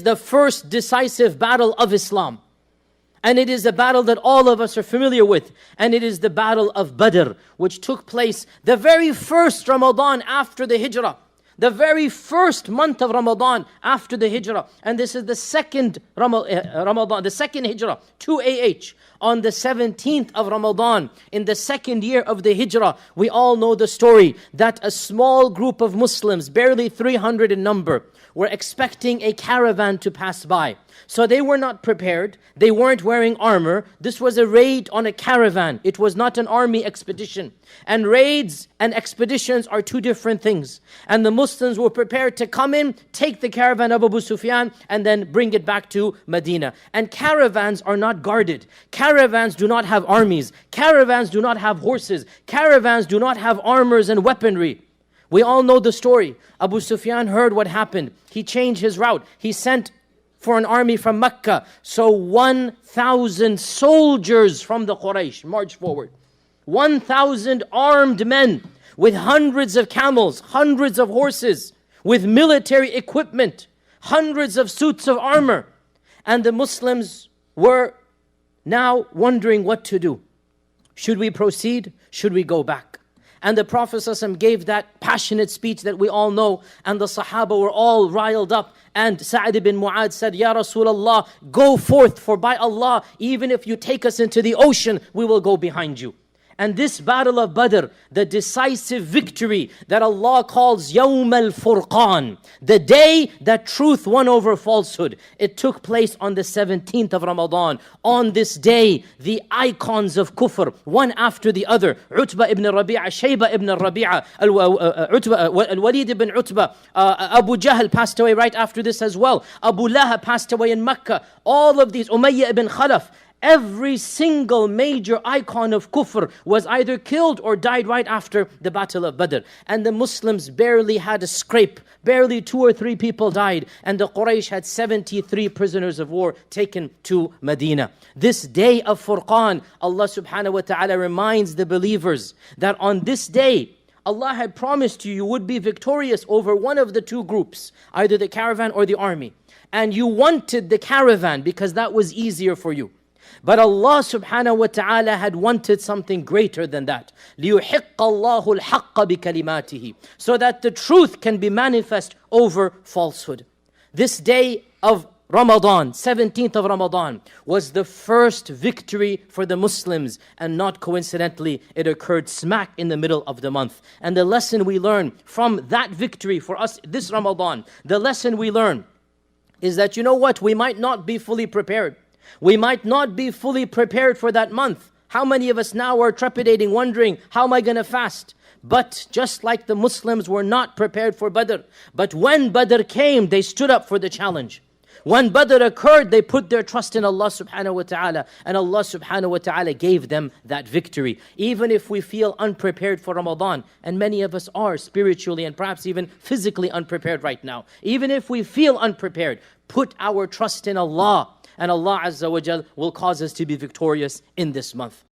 the first decisive battle of Islam. And it is a battle that all of us are familiar with. And it is the battle of Badr, which took place the very first Ramadan after the Hijrah. The very first month of Ramadan after the Hijrah. And this is the second Ramadan, the second Hijrah, 2 AH. On the 17th of Ramadan, in the second year of the Hijrah, we all know the story that a small group of Muslims, barely 300 in number, were expecting a caravan to pass by. So they were not prepared. They weren't wearing armor. This was a raid on a caravan. It was not an army expedition. And raids and expeditions are two different things. And the Muslims were prepared to come in, take the caravan of Abu Sufyan, and then bring it back to Medina. And caravans are not guarded. Caravans do not have armies. Caravans do not have horses. Caravans do not have armors and weaponry. We all know the story. Abu Sufyan heard what happened. He changed his route. He sent for an army from Mecca. So 1,000 soldiers from the Quraysh marched forward. 1,000 armed men with hundreds of camels, hundreds of horses, with military equipment, hundreds of suits of armor. And the Muslims were now wondering what to do. Should we proceed? Should we go back? And the Prophet ﷺ gave that passionate speech that we all know. And the Sahaba were all riled up. And Sa'd ibn Mu'adh said, Ya Rasulullah, go forth, for by Allah, even if you take us into the ocean, we will go behind you. And this battle of Badr, the decisive victory that Allah calls Yawm al-Furqan, the day that truth won over falsehood, it took place on the 17th of Ramadan. On this day, the icons of kufr, one after the other, Utbah ibn Rabi'a, Shayba ibn Rabi'a, Al-Walid ibn Utbah, Abu Jahl passed away right after this as well. Abu Lahab passed away in Mecca. All of these, Umayyah ibn Khalaf, every single major icon of kufr was either killed or died right after the battle of Badr. And the Muslims barely had a scrape. Barely 2 or 3 people died. And the Quraysh had 73 prisoners of war taken to Medina. This day of Furqan, Allah subhanahu wa ta'ala reminds the believers that on this day, Allah had promised you would be victorious over one of the two groups, either the caravan or the army. And you wanted the caravan because that was easier for you. But Allah subhanahu wa ta'ala had wanted something greater than that. لِيُحِقَّ اللَّهُ الْحَقَّ بِكَلِمَاتِهِ, so that the truth can be manifest over falsehood. This day of Ramadan, 17th of Ramadan, was the first victory for the Muslims. And not coincidentally, it occurred smack in the middle of the month. And the lesson we learn from that victory for us this Ramadan, the lesson we learn is that, you know what, we might not be fully prepared. We might not be fully prepared for that month. How many of us now are trepidating, wondering, how am I going to fast? But just like the Muslims were not prepared for Badr, but when Badr came, they stood up for the challenge. When Badr occurred, they put their trust in Allah subhanahu wa ta'ala, and Allah subhanahu wa ta'ala gave them that victory. Even if we feel unprepared for Ramadan, and many of us are spiritually and perhaps even physically unprepared right now. Even if we feel unprepared, put our trust in Allah, and Allah Azza wa Jal will cause us to be victorious in this month.